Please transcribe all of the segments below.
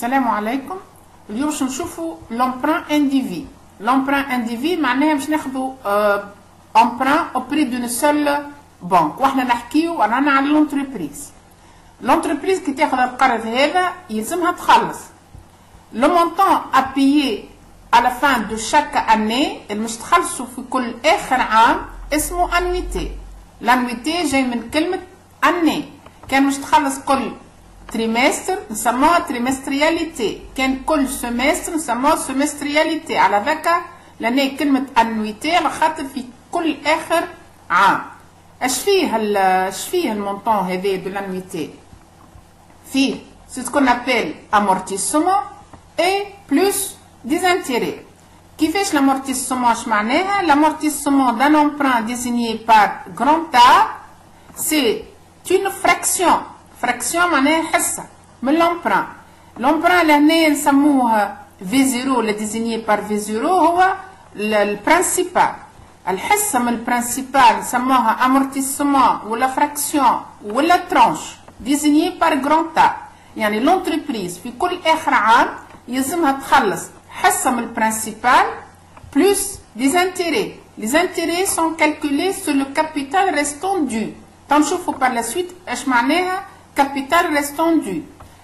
السلام عليكم. اليوم باش نشوفوا l'emprunt indivis. L'emprunt indivis معناها باش ناخذوا emprunt auprès d'une seule banque. واحنا نحكيو رانا على l'entreprise. L'entreprise كي تاخذ القرض هذا يلزمها تخلص. Le montant à payer à la fin de chaque année اللي مش تخلصوا في كل آخر عام اسمه annuité. L'annuité جاي من كلمة année. كان مش تخلص كل تريمستر نسموها تريمسترياليتي، كان كل سمستر نسموها سمسترياليتي. على ذاك لأن كلمة انويتي على خاطر في كل آخر عام. اش فيه المونطون هذا دو لانويتي؟ فيه سي سكون ابيل امورتيسمون اي بلوس دي انتيري. كيفاش l'amortissement اش معناها؟ l'amortissement d'un emprunt désigné par grand A c'est une fraction. fraction معناها حصة من l'emprunt. l'emprunt لهنا نسموها V0 اللي désigné par V0 هو البرانسيبال. الحصة من البرانسيبال نسموها amortissement ولا fraction ولا tranche désigné par grand A. يعني l'entreprise في كل آخر عام يلزمها تخلص حصة من البرانسيبال plus des intérêts. Les intérêts sont calculés sur le capital restant dû. تنشوفوا par la suite اش معناها capital restant dû.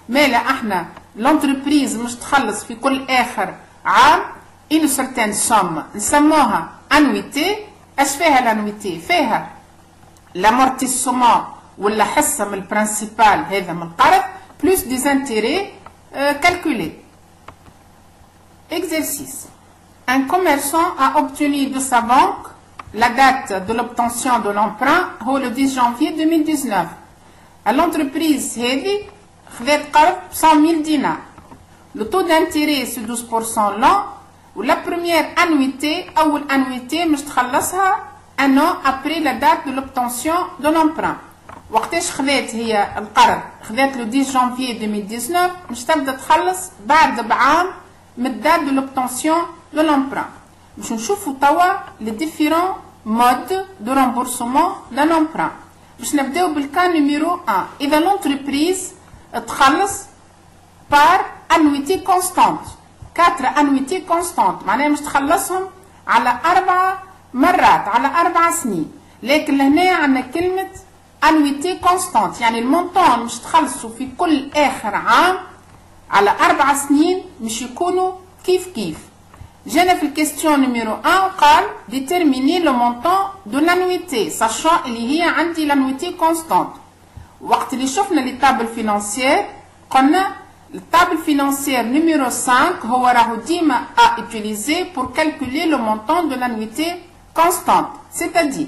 mais لا احنا l'entreprise مش تخلص في كل آخر عام une certaine somme نسموها annuité. اش فيها l'annuité؟ فيها l'amortissement ولا حصة من البرانسيبال هذا من القرض plus des intérêts calculés. Exercice. Un commerçant a obtenu de sa banque la date de l'obtention de l'emprunt le 10 janvier 2019. l'entreprise هذه خذت قرض ب 100,000 دينار. Le taux d'intérêt c'est 12% l'an و la première annuité أول annuité مش تخلصها un an après la date de l'obtention de l'emprunt. وقتاش خذت هي القرض؟ خذت le 10 janvier 2019 مش تبدا تخلص بعد بعام من date de l'obtention de l'emprunt. باش نشوفوا توا les différents modes de remboursement d'un emprunt. باش نبداو بالكا نيميرو 1. إذا l'entreprise تخلص par annuité constante. 4 annuités constantes معناها مش تخلصهم على 4 مرات على 4 سنين. لكن لهنا عندنا كلمة annuité constante يعني المونطون مش تخلصوا في كل آخر عام على 4 سنين مش يكونوا كيف كيف. جانا في الكيستيون نيميرو 1 قال déterminer le montant de l'annuité sachant اللي هي عندي l'annuité constante. وقت اللي شفنا les tables financières قلنا التابل financière numéro 5 هو راهو ديما à utiliser pour calculer le montant de l'annuité constante. C'est-à-dire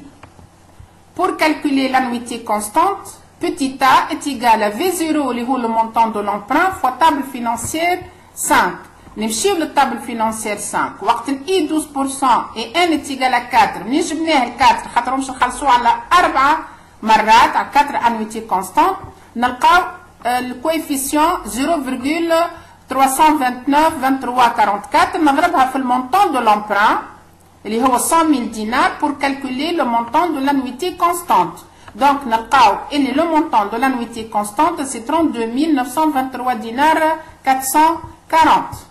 pour calculer l'annuité constante petit a est égal à V0 اللي هو le montant de l'emprunt fois table financière 5. نمشيو للتابل فينانسيير 5 وقت الاي 12% اي ان est égal à 4 منين جبناه ال 4 خاطر مش نخلصوه على 4 مرات على 4 انويتي كونستانت نلقاو الكويفيسيون 0,329,23,44 نضربها في المونطون دو لومبران اللي هو 100,000 دينار pour calculer le montant de l'annuité constante. donc نلقاو ان le montant de l'annuité constante c'est 32,923 dinars 440.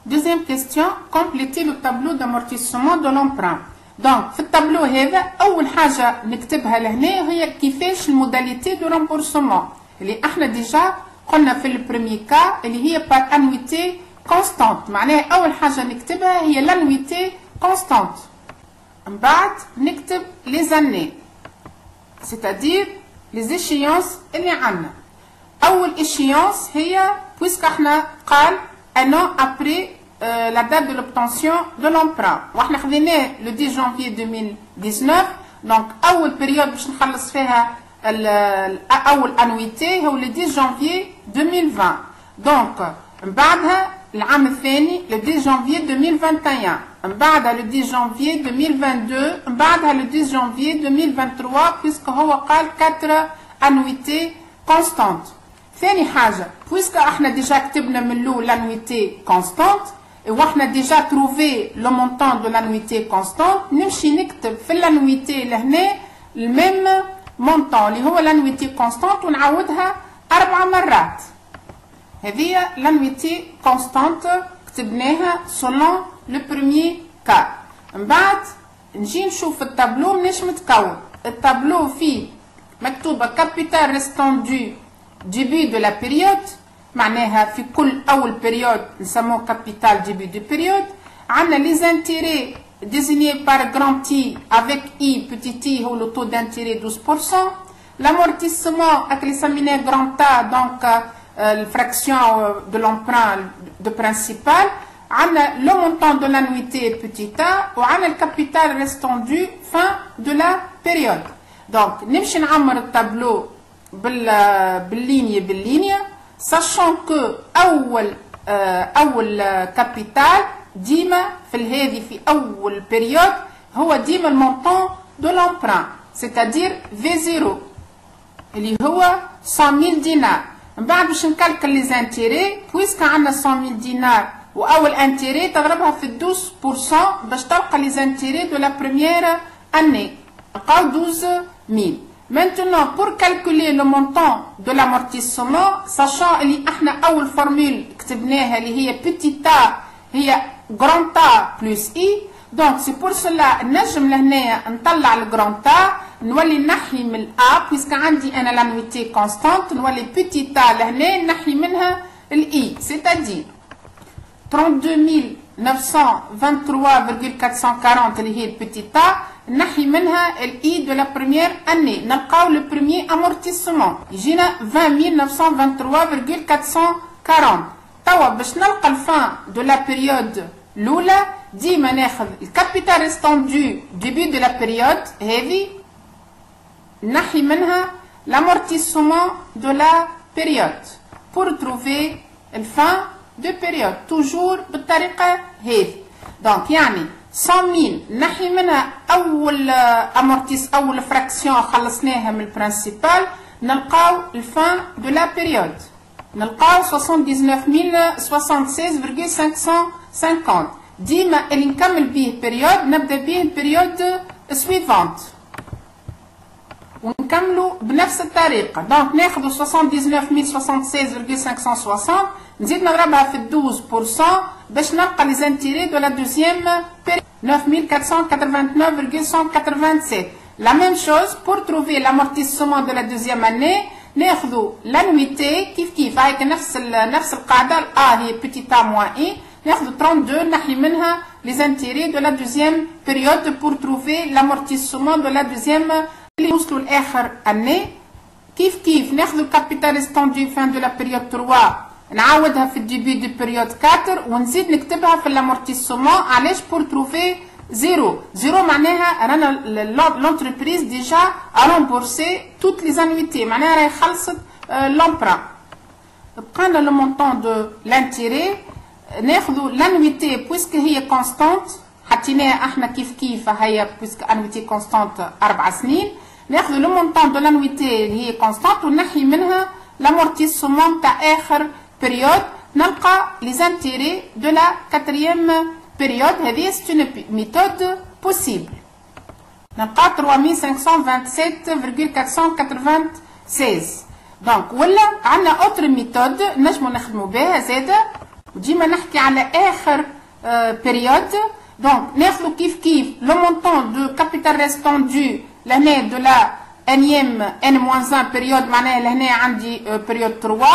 Deuxième question, compléter le tableau d'amortissement de l'emprunt. Donc في التابلو هذا أول حاجة نكتبها لهنا هي كيفاش الموداليتي دو رامبورسمون اللي احنا ديجا قلنا في البريمي كا اللي هي بار انويتي كونستانت. معناها أول حاجة نكتبها هي لانويتي كونستانت. من بعد نكتب لي زاني c'est-à-dire les échéances اللي عندنا. أول échéance هي بويسك احنا قال un an après la date de l'obtention de l'emprunt. واحنا خذيناه le 10 janvier 2019 donc أول période باش نخلص فيها أول annuité هو le 10 janvier 2020. donc من بعدها العام الثاني le 10 janvier 2021 من بعدها le 10 janvier 2022 من بعدها le 10 janvier 2023 puisque هو قال 4 annuités constantes. ثاني حاجة puisque احنا ديجا كتبنا من لو l'annuité constante واحنا ديجا تروفي لو مونطون دو لانويتي كونستانت نمشي نكتب في لانويتي لهنا الميم مونطون اللي هو لانويتي كونستانت ونعاودها 4 مرات. هذه l'annuité constante كتبناها selon le premier cas. من بعد نجي نشوف التابلو مناش متكون. التابلو فيه مكتوبة capital restant du début de la période، معناها في كل أول période نسموه capital début de période. عندنا les intérêts désignés par grand T avec I petit i هو le taux d'intérêt 12%. L'amortissement avec les séminaires grand A, donc la fraction de l'emprunt de principal. On a le montant de l'annuité petit a et le capital restant dû fin de la période. Donc, nous allons le tableau بالligne, sachant que أول capital ديما في أول période هو ديما le montant de l'emprunt, c'est-à-dire V0 اللي هو 100 000 دينار. من بعد باش نكالكل لي زانتيري بويسك عندنا 100 000 دينار واول انتيري تضربها في 12% باش تلقى لي زانتيري دو لا بروميير اني نلقاو 12000. Maintenant pour calculer le montant de l'amortissement sachant اللي احنا اول فورمول كتبناها اللي هي petit a هي grand A plus i. Donc c'est pour cela نجم لهنايا نطلع الجراند A نولي نحي من الA puisque عندي أنا l'annuité constante نولي petit a لهنا نحي منها الI c'est-à-dire 32923,440 اللي هي petit a نحي منها الI de la première année نلقاو le premier amortissement يجينا 20923,440. توا باش نلقى الفان de la période الأولى ديما ناخذ الكابيتال ريستون دو ديبي دو لا بيريود هذه نحي منها l'amortissement de la période pour trouver الفان دو بيريود توجور بالطريقة هذه. دونك يعني 100,000 نحي منها أول فراكسيون خلصناها من البرانسيبال نلقاو الفان دو لا بيريود نلقاو 79,076,550. ديما اللي نكمل به بيريود نبدا به البيريود سويفونت ونكملوا بنفس الطريقه. دونك ناخذ 79,076,560 نزيد نضربها في 12% باش نلقى لي زانتيري دو لا دوزيام بيريود 9489,187. La même chose pour trouver l'amortissement de la deuxième année ناخذ l'annuité كيف هيك نفس القاعده الA هي petit a moins i ناخذ 32 نحي منها les intérêts de la deuxième période pour trouver l'amortissement de la deuxième اللي نوصلوا لاخر année. كيف ناخذ الكابيتال ريستوندي fin de la période 3 نعاودها في الديبي دو بيريود 4 ونزيد نكتبها في الامورتيسمون. علاش؟ pour trouver زيرو معناها رانا l'entreprise déjà a remboursé toutes les annuités معناها راهي خلصت l'emprunt. بقينا le montant de l'intérêt ناخذوا l'annuité puisque هي constante حطيناها احنا كيف هي puisque annuité constante 4 سنين ناخذوا le montant de l'annuité اللي هي constante ونحي منها l'amortissement تاع اخر période نلقى les intérêts de la quatrième période. هذه c'est une méthode possible. نلقى 3527,496. دونك ولا عندنا autre méthode نجمو نخدمو بها زاده وديما نحكي على اخر période. دونك ناخذو كيف لو مونطون دو كابيتال ريستون دو لهنا دو لا انيام n-1 بيريود معناها لهنا عندي بيريود 3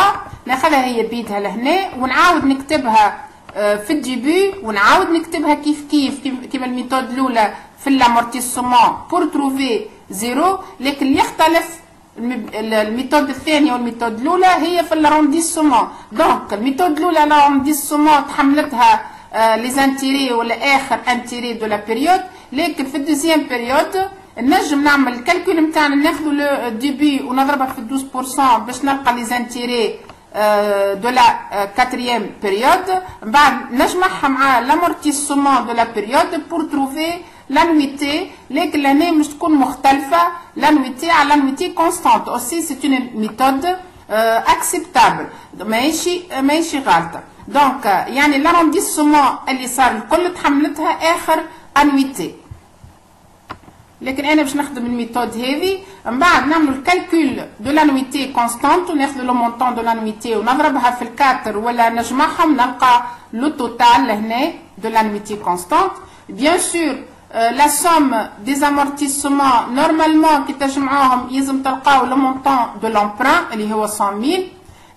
ناخذها هي بيدها لهنا ونعاود نكتبها في الديبي ونعاود نكتبها كيف كيما الميثود الاولى في الامورتيسمون بور تروفي زيرو. لكن اللي يختلف الميثود الثانيه والميثود الاولى هي في الارونديسمون. دونك الميثود الاولى الارونديسمون تحملتها لي زانتيري ولا اخر انتيري دو لا بيريود. لكن في الدوزيام بيريود نجم نعمل الكالكول نتاعنا ناخذ لو ديبي ونضربها في 12% باش نلقى لي زانتيري de la quatrième période. بعد نجمعها مع l'amortissement de la période pour trouver l'annuité. لكن l'année مش تكون مختلفة l'annuité على l'annuité constante. aussi c'est une méthode acceptable ماهيش غلطة. دونك يعني l'arrondissement اللي صار الكل تحملتها آخر annuité. لكن انا باش نخدم الميثود هذه من بعد نعملوا الكالكول دو لانويتي كونستانت وناخذ لو مونطون دو لانويتي ونضربها في الكاتر ولا نجمعهم نلقى لو توتال لهنا دو لانويتي كونستانت. بيان سور la somme des amortissements normalement qui تجمعوهم يلزم تلقاو le montant de l'emprunt اللي هو 100,000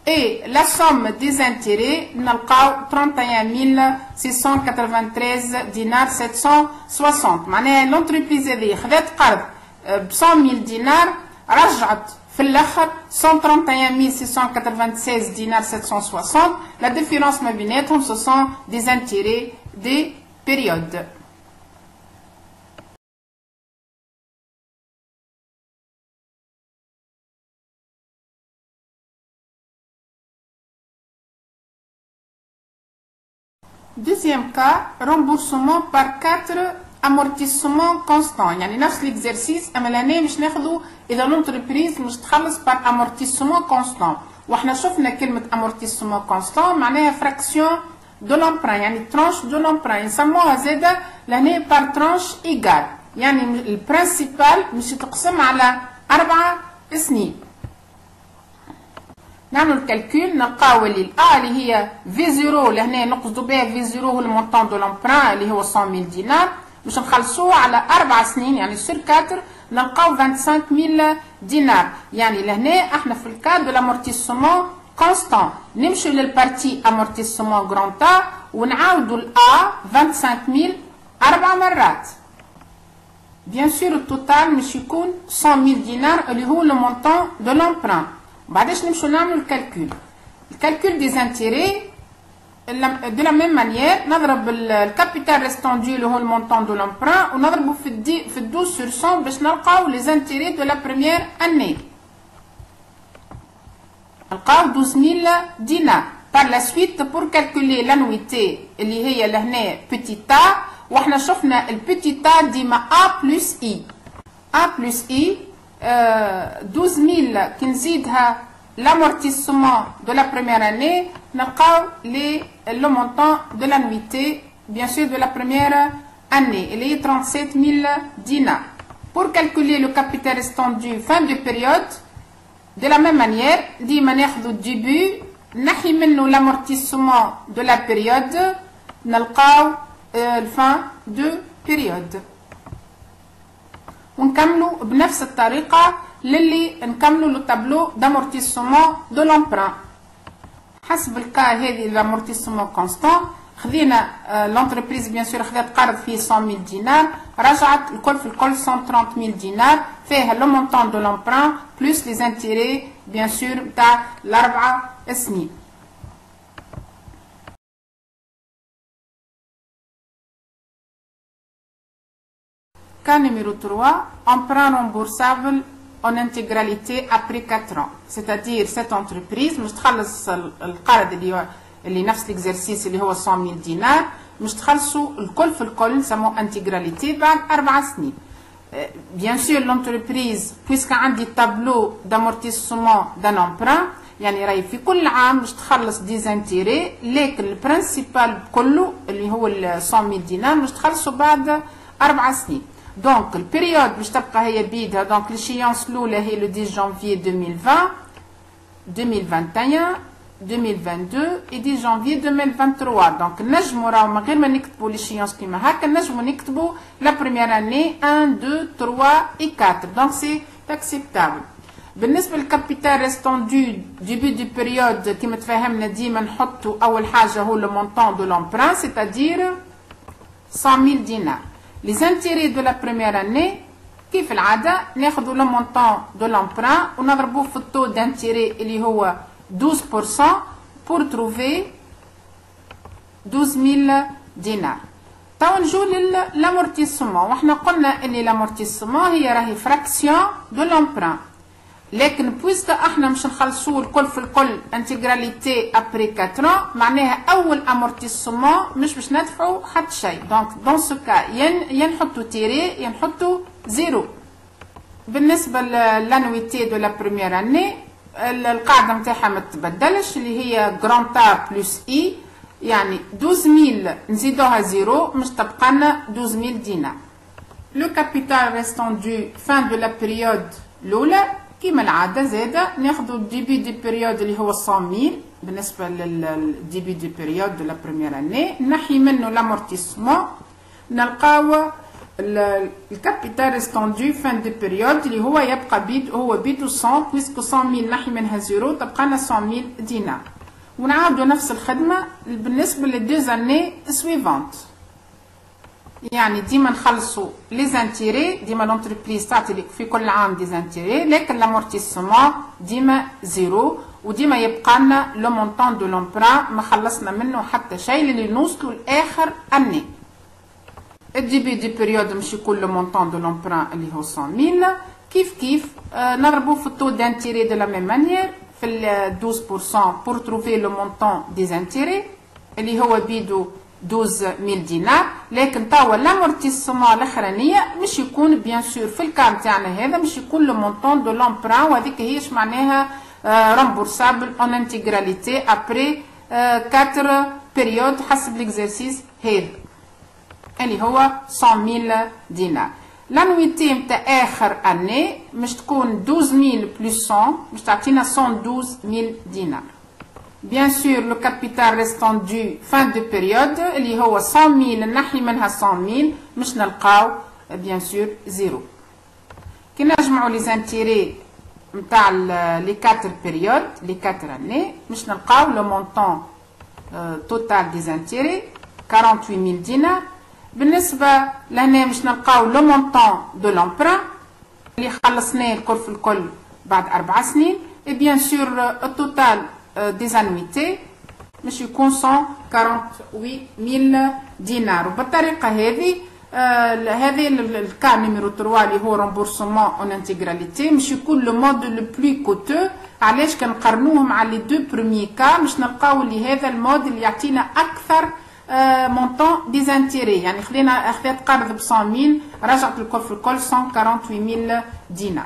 et la somme des intérêts نلقاو 31 693 دينار 760. معناها l'entreprise هذه خذت قرض ب 100,000 دينار رجعت في الاخر 131 696 دينار 760. La différence ما بيناتهم ce sont des intérêts des périodes. Deuxième cas, remboursement par 4 amortissements constants. يعني نفس l'exercice اما لهنا مش ناخذوا اذا l'entreprise مش تخلص par amortissement constant. واحنا شفنا كلمة amortissement constant معناها fraction de l'emprunt يعني tranche de l'emprunt يسموها زادة لهنا par tranche égale يعني البرنسيبال مش يتقسم على 4 سنين. نعملوا الكالكول نلقاو اللي الأ اللي هي في زيرو لهنا نقصدوا بها في زيرو هو المونطون دو لومبران اللي هو 100,000 دينار باش نخلصوه على 4 سنين يعني سور 4 نلقاو 25,000 دينار. يعني لهنا احنا في الكاد دو لامورتيسمون كونستان نمشيو للبارتي امورتيسمون غران تا ونعاودوا الأ 25,000 4 مرات. بيان سور التوتال مش يكون 100,000 دينار اللي هو المونطون دو لومبران. بعدش نمشوا نعملوا الكالكول. الكالكول دي زانتيري دو لا ميم مانيير نضرب الكابيتال ريستوندو اللي هو المونطون دو لومبران ونضربه في 12 sur 100 باش نلقاو لي زانتيري دو لا بروميير اني. نلقاو 12,000 دينار. بار لا سويت بور كالكولي لانويتي اللي هي لهنا بوتيتا واحنا شفنا البوتيتا ديما ا بلس اي. ا بلس اي 12,000 كي نزيدها l'amortissement de la première année نلقاو le montant de l'annuité bien sûr de la première année اللي هي 37,000 دينار. Pour calculer le capital restendu fin de période de la même manière ديما ناخذو الديبي نحي منه l'amortissement de la période نلقاو fin de période ونكملوا بنفس الطريقة للي نكملوا لو تابلو دامورتيسمون دو لومبران. حسب الكا هذه لامورتيسمون كونستان خذينا لونتربريز بيان سور خذات قرض فيه 100,000 دينار رجعت الكل في الكل 130,000 دينار فيها لو مونطون دو لومبران بلس لي زانتيري بيان سور تاع ال4 سنين. Cas numéro 3, emprunt remboursable en intégralité après 4 ans. C'est-à-dire cette entreprise مش تخلص القرض اللي نفس l'exercice اللي هو 100,000 دينار مش تخلصوا الكل في الكل نسموه intégralité بعد 4 سنين. Bien sûr l'entreprise puisque عندي tableau d'amortissement d'un emprunt يعني راهي في كل عام مش تخلص دي زانتيري لكن البرنسيبال كله اللي هو 100,000 دينار مش تخلصوا بعد 4 سنين. دونك البيريود باش تبقى هي بيدها دونك l'échéance الاولى هي لو 10 جانفي 2020 2021 2022 et 10 janvier 2023. دونك نجموا راهو من غير ما نكتبوا l'échéance كيما هكا نجموا نكتبوا لا بروميير اني 1 2 3 et 4 دونك سي acceptable. بالنسبه للكابيتال ريستوندو ديبي دو بيريود كيما تفهمنا ديما نحطوا اول حاجه هو لو مونطون دو لومبران c'est-à-dire 100,000 دينار. Les intérêts de la première année كيف العادة ناخذوا le montant de l'emprunt ونضربوه في التو d'intérêt اللي هو 12% pour trouver 12,000 دينار. توا نجو للامورتيسمون وحنا قلنا ان الامورتيسمون هي راهي فراكسيون دو لومبران لكن بويسك احنا مش نخلصوه الكل في الكل انتيغراليتي ابري 4 معناها اول امورتيسمون مش باش ندفعوا حتى شيء. دونك دون سو كا يا نحطوا تيري يا نحطوا زيرو. بالنسبه للانويتي دو لا بروميير اني القاعده نتاعها ما تتبدلش اللي هي غران تا بلس اي يعني 12,000 نزيدوها زيرو مش تبقى لنا 12,000 دينار. لو كابيتال ريستون دو فان دو لا بيريود الاولى كيما العاده زاده ناخذ الديبي دي بيريود اللي هو 100,000 بالنسبه للديبي دي بيريود دو لا بروميير اني، نحي منه لامورتيسمون نلقاو الكابيتال ريستون دو فان دو بيريود اللي هو يبقى بيدو 100 بويسكو 100,000 نحي منها زيرو تبقى لنا 100,000 دينار. ونعاودوا نفس الخدمه بالنسبه للدوز اني سويفونت، يعني ديما نخلصوا لي زانتيري، ديما لونتربريز تعطي لك في كل عام دي زانتيري، لكن لامورتيسمون ديما زيرو، وديما يبقى لنا لو مونطون دو لومبران ما خلصنا منه حتى شيء اللي نوصلوا لاخر اني. الديبي دي بيريود مش يكون لو مونطون دو لومبران اللي هو 100,000 كيف نضربوا في التو دانتيري دو لا ميم مانيير في ال 12% pour trouver le montant des intérêts اللي هو بيدو 12,000 دينار، لكن توا لامورتيسمون الاخرانيه مش يكون بيان سور في الكام تاعنا هذا مش يكون لو مونطون دو لومبران، وهذيك هيش معناها رامبورسابل اون انتيغراليتي ابري 4 بيريود حسب ليكزارسيس هذا اللي هو 100,000 دينار. لانويتي نتاع اخر اني مش تكون 12,000 بلس 100 مش تعطينا 112,000 دينار. بيان سور لو كابيتال ريستون دو فان دو بيريود اللي هو 100,000 نحي منها 100,000 مش نلقاو بيان سور زيرو. كي نجمعوا لي زانتيري نتاع لي 4 بيريود لي 4 اني مش نلقاو لو مونطون توتال دي زانتيري 48,000 دينار. بالنسبة لهنا مش نلقاو لو مونطون دو لومبران اللي خلصناه الكل في الكل بعد 4 سنين، اي بيان سور التوتال دي زانويتي مش يكون 148,000 دينار. وبالطريقة هذه الكا نيميرو 3 اللي هو رامبورسمون اون انتيغراليتي مش يكون لو مود لو بلو كوتو. علاش كنقارنوه مع لي دو بروميي كا مش نلقاو اللي هذا المود اللي يعطينا اكثر مونطون دي زانتيري، يعني خذيت قرض ب 100,000 رجعت الكل في الكل 148,000 دينار.